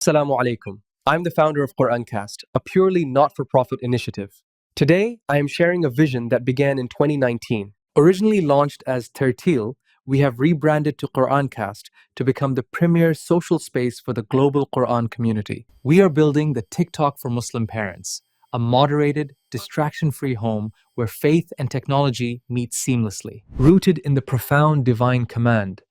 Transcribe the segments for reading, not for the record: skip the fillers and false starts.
Assalamu alaikum. I'm the founder of Qurancast, a purely not-for-profit initiative. Today, I am sharing a vision that began in 2019. Originally launched as Tertil, we have rebranded to Qurancast to become the premier social space for the global Quran community. We are building the TikTok for Muslim parents, a moderated, distraction-free home where faith and technology meet seamlessly. Rooted in the profound divine command,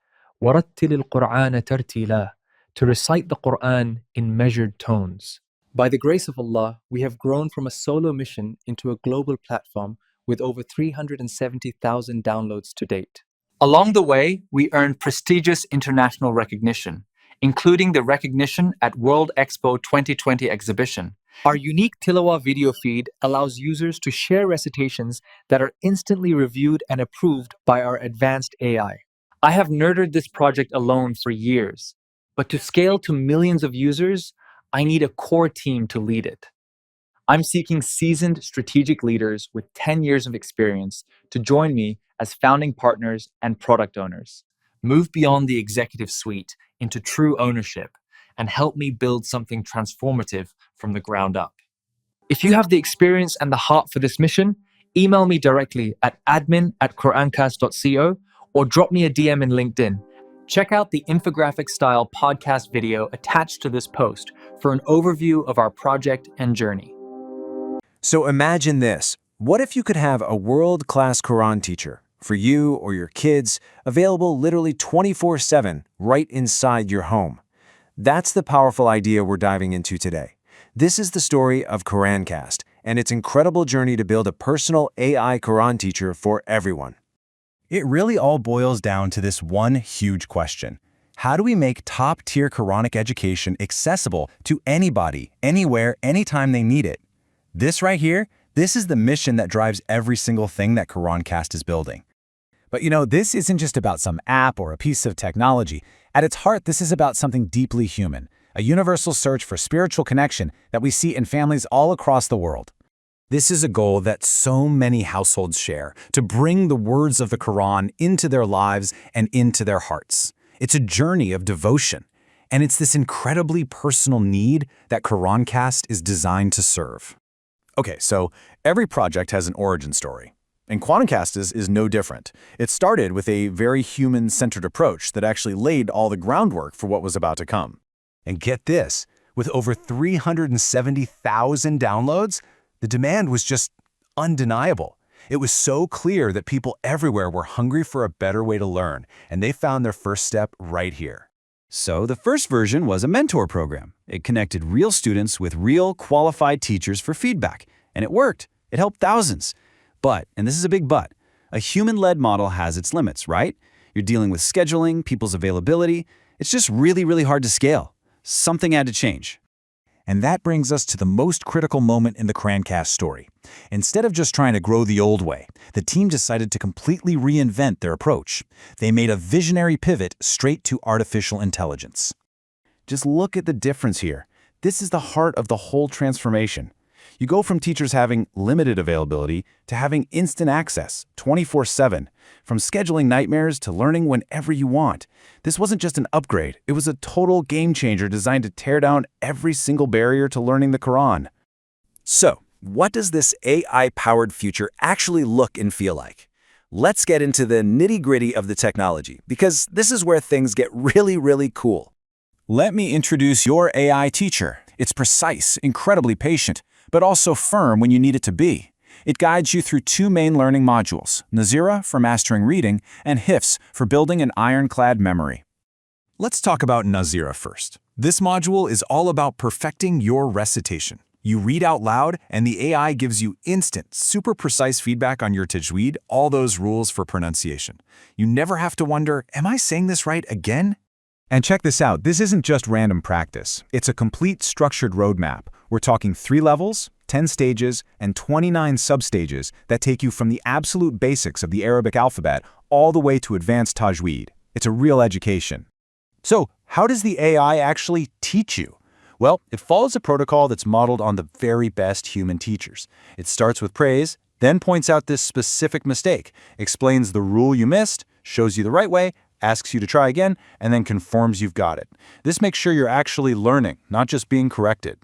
وَرَتِّلِ الْقُرْآنَ تَرْتِيلًا, to recite the Quran in measured tones. By the grace of Allah, we have grown from a solo mission into a global platform with over 370,000 downloads to date. Along the way, we earned prestigious international recognition, including the recognition at World Expo 2020 exhibition. Our unique Tilawa video feed allows users to share recitations that are instantly reviewed and approved by our advanced AI. I have nurtured this project alone for years, but to scale to millions of users, I need a core team to lead it. I'm seeking seasoned strategic leaders with 10 years of experience to join me as founding partners and product owners. Move beyond the executive suite into true ownership and help me build something transformative from the ground up. If you have the experience and the heart for this mission, email me directly at admin@qurancast.co or drop me a DM in LinkedIn. Check out the infographic-style podcast video attached to this post for an overview of our project and journey. So imagine this. What if you could have a world-class Quran teacher for you or your kids available literally 24/7 right inside your home? That's the powerful idea we're diving into today. This is the story of Qurancast and its incredible journey to build a personal AI Quran teacher for everyone. It really all boils down to this one huge question. How do we make top-tier Quranic education accessible to anybody, anywhere, anytime they need it? This right here, this is the mission that drives every single thing that Qurancast is building. But this isn't just about some app or a piece of technology. At its heart, this is about something deeply human, a universal search for spiritual connection that we see in families all across the world. This is a goal that so many households share, to bring the words of the Quran into their lives and into their hearts. It's a journey of devotion, and it's this incredibly personal need that Qurancast is designed to serve. Okay, so every project has an origin story, and Qurancast is no different. It started with a very human-centered approach that actually laid all the groundwork for what was about to come. And get this, with over 370,000 downloads, the demand was just undeniable. It was so clear that people everywhere were hungry for a better way to learn, and they found their first step right here. So the first version was a mentor program. It connected real students with real qualified teachers for feedback, and it worked. It helped thousands. But, and this is a big but, a human-led model has its limits, right? You're dealing with scheduling, people's availability. It's just really, really hard to scale. Something had to change. And that brings us to the most critical moment in the Qurancast story. Instead of just trying to grow the old way, the team decided to completely reinvent their approach. They made a visionary pivot straight to artificial intelligence. Just look at the difference here. This is the heart of the whole transformation. You go from teachers having limited availability to having instant access, 24/7, from scheduling nightmares to learning whenever you want. This wasn't just an upgrade, it was a total game changer designed to tear down every single barrier to learning the Quran. So, what does this AI-powered future actually look and feel like? Let's get into the nitty-gritty of the technology, because this is where things get really, really cool. Let me introduce your AI teacher. It's precise, incredibly patient, but also firm when you need it to be. It guides you through two main learning modules, Nazira for mastering reading and Hifz for building an ironclad memory. Let's talk about Nazira first. This module is all about perfecting your recitation. You read out loud, and the AI gives you instant, super precise feedback on your tajweed, all those rules for pronunciation. You never have to wonder, am I saying this right again? And check this out, this isn't just random practice. It's a complete structured roadmap. We're talking 3 levels, 10 stages, and 29 substages that take you from the absolute basics of the Arabic alphabet all the way to advanced tajweed. It's a real education. So, how does the AI actually teach you? Well, it follows a protocol that's modeled on the very best human teachers. It starts with praise, then points out this specific mistake, explains the rule you missed, shows you the right way, asks you to try again, and then confirms you've got it. This makes sure you're actually learning, not just being corrected.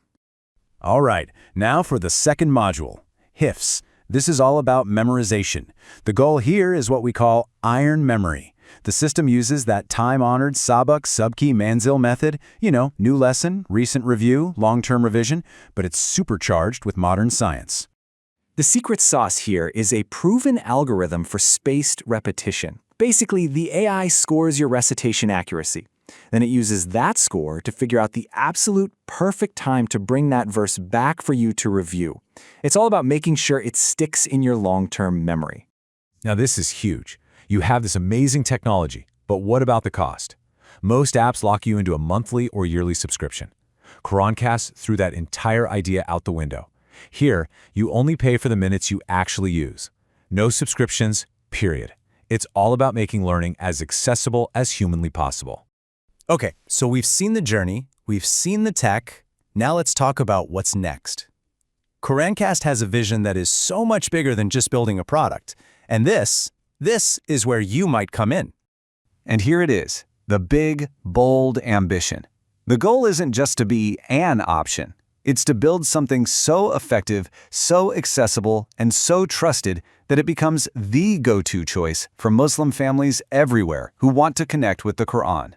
All right, now for the second module, HIFs. This is all about memorization. The goal here is what we call iron memory. The system uses that time-honored Sabak Subki Manzil method, new lesson, recent review, long-term revision, but it's supercharged with modern science. The secret sauce here is a proven algorithm for spaced repetition. Basically, the AI scores your recitation accuracy. Then it uses that score to figure out the absolute perfect time to bring that verse back for you to review. It's all about making sure it sticks in your long-term memory. Now this is huge. You have this amazing technology, but what about the cost? Most apps lock you into a monthly or yearly subscription. Qurancast threw that entire idea out the window. Here, you only pay for the minutes you actually use. No subscriptions, period. It's all about making learning as accessible as humanly possible. Okay, so we've seen the journey, we've seen the tech, now let's talk about what's next. Qurancast has a vision that is so much bigger than just building a product, and this is where you might come in. And here it is, the big, bold ambition. The goal isn't just to be an option. It's to build something so effective, so accessible, and so trusted that it becomes the go-to choice for Muslim families everywhere who want to connect with the Quran.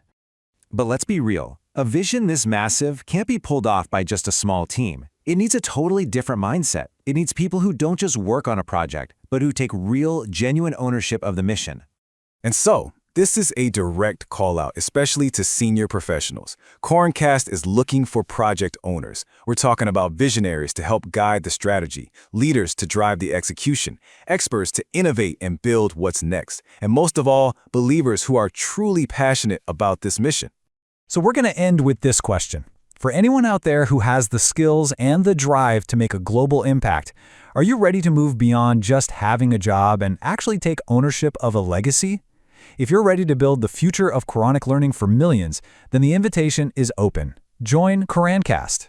But let's be real, a vision this massive can't be pulled off by just a small team. It needs a totally different mindset. It needs people who don't just work on a project, but who take real, genuine ownership of the mission. And so, this is a direct call-out, especially to senior professionals. Qurancast is looking for project owners. We're talking about visionaries to help guide the strategy, leaders to drive the execution, experts to innovate and build what's next, and most of all, believers who are truly passionate about this mission. So we're going to end with this question. For anyone out there who has the skills and the drive to make a global impact, are you ready to move beyond just having a job and actually take ownership of a legacy? If you're ready to build the future of Quranic learning for millions, then the invitation is open. Join Qurancast.